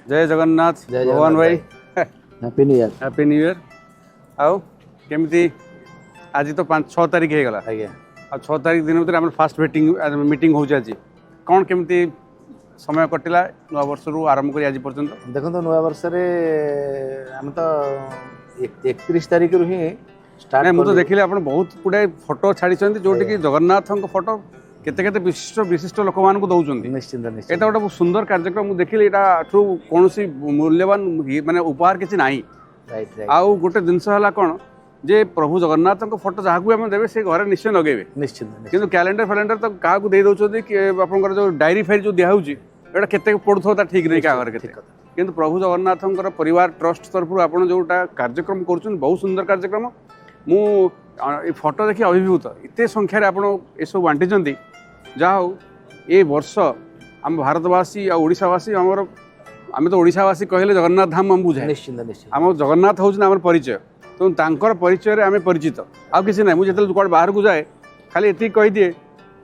जय जगन्नाथ जय भगवान भाई happy new year. Happy new year. आउ केमती आज तो 5-6 तारीख हो गला आज्ञा आ 6 तारीख दिन भीतर आम फास्ट मीटिंग हो आज कौन केमती समय कटिला नवा वर्ष रु आरंभ करी आज पर्यंत देखो नया वर्ष आम तो 31 तारीख रु ही स्टार्ट मुझे देखिले आप बहुत गुड़ाए फोटो छाड़ी जोटि कि जगन्नाथ फोटो केते केते विशिष्ट विशिष्ट लोक मान दौरान निश्चिंत एटा निश्चिंत गोटे बहुत सुंदर कार्यक्रम मुझे देखिले कौन मूल्यवान माने उपहार किसी ना राइट राइट आउ गोटे जिनस है कौन जे प्रभु जगन्नाथ फोटो जहाँ भी आम देवे से घर निश्चय लगे निश्चिंत कि कैलेंडर फैलेंडर तो क्या दे दौरान कि आप जो डायरी फायरी जो दिखाऊँ एटा के पड़ुता ठीक नहीं क्या घर के किंतु प्रभु जगन्नाथ परिवार ट्रस्ट तरफ आप जोटा कार्यक्रम कर बहुत सुंदर कार्यक्रम मु फोटो देखी अभिभूत इतने संख्यार आप बांटी जहा हो ये वर्ष आम भारतवासी आशावासी आम तो ओडावासी कहले जगन्नाथ धाम आम बुझे निश्चिंत निश्चिंत आम जगन्नाथ हूँ आम परिचय तो तांकर परिचय आम परिचित आउ कि ना मुझे कौन बाहर को जाए खाली ये कहीदिए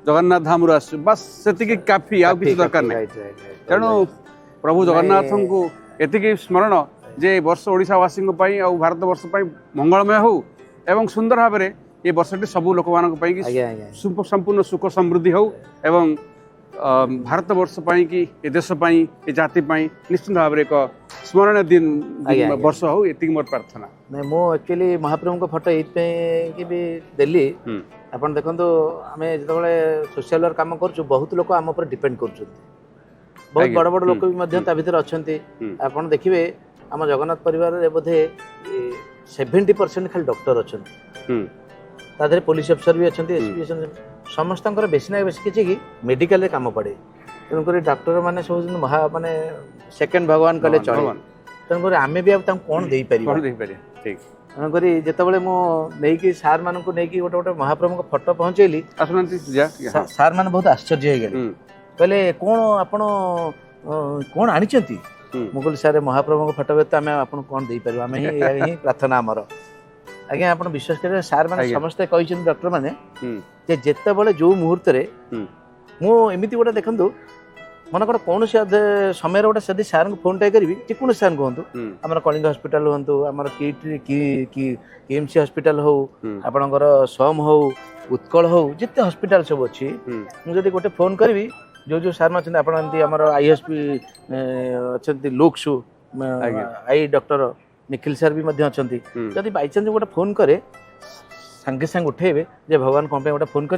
जगन्नाथ धाम रू आस बस से काफी आउ कि दरकार नहीं तेणु प्रभु जगन्नाथ को एति स्मरण जे वर्ष ओडावासी भारत वर्ष मंगलमय हो एवं सुंदर भाव में ये वर्षटी सबू लोक मान संपूर्ण सुख समृद्धि हो एवं भारत वर्ष कि ए देश ए जाति निश्चित भाव में एक स्मरणीय दिन वर्ष हो ये मोर प्रार्थना नहीं मु एक्चुअली महाप्रभु को फोटो ये भी देली आपन देखंतु आमे जतबेले सोशल वर्क काम करछु बहुत लोक आम ऊपर डिपेंड करछु बहुत बड़ बड़ लोक भी मध्य ता भीतर अछंती आपन देखिबे आम जगन्नाथ परिवार रे बोधे 70% खाली डॉक्टर अछंती ताधरे पुलिस अफसर भी अछंती एसपी समस्त बेसी ना बेसी किछि कि मेडिकल रे काम पड़े तेणुक डॉक्टर मैंने सब महा माने सेकेंड भगवान कले चले तेणुक आमे भी अब कौन दे पारि ठीक तेणुक जितेबाला मुझे सार मान गोटे गोटे महाप्रभु को फोटो पहुँचेली सार मैंने बहुत आश्चर्य हो गए कहले कौन आपण कौन आनी मुझे सारे महाप्रभु को फोटो व्यक्त आम आप कौन दे पार आम ही प्रार्थना आमर आज्ञा आप विश्वास करेंगे सार मैंने समस्ते कहते डॉक्टर मैंने जिते बड़े जो मुहूर्त मुझे गोटे देखूँ मन कर कौन समय गोटे से सार को फोन टाइम करी जेको सार कहतु आम कलिंग हस्पिटाल हूँ आम किएमसी हस्पिटाल हो आपणकर सोम हो उत्कल हो जिते हस्पिटाल सब अच्छी मुझे गोटे फोन करी जो जो सार अच्छा आप आईएसपी अच्छा लोकसु आई डॉक्टर निखिल सार भी अच्छा जदि बाई चान्स गोटे फोन करे सांगे सांगे उठेबे जे भगवान कौन गोटे फोन कर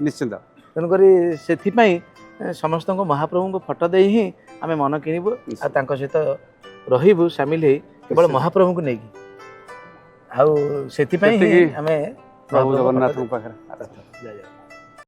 निश्चित तेणुक से समस्त महाप्रभु को फोटो दे ही आम मन किणबू आ सहित रही सामिल हो केवल महाप्रभु को लेकिन आउ से प्रभु जगन्नाथ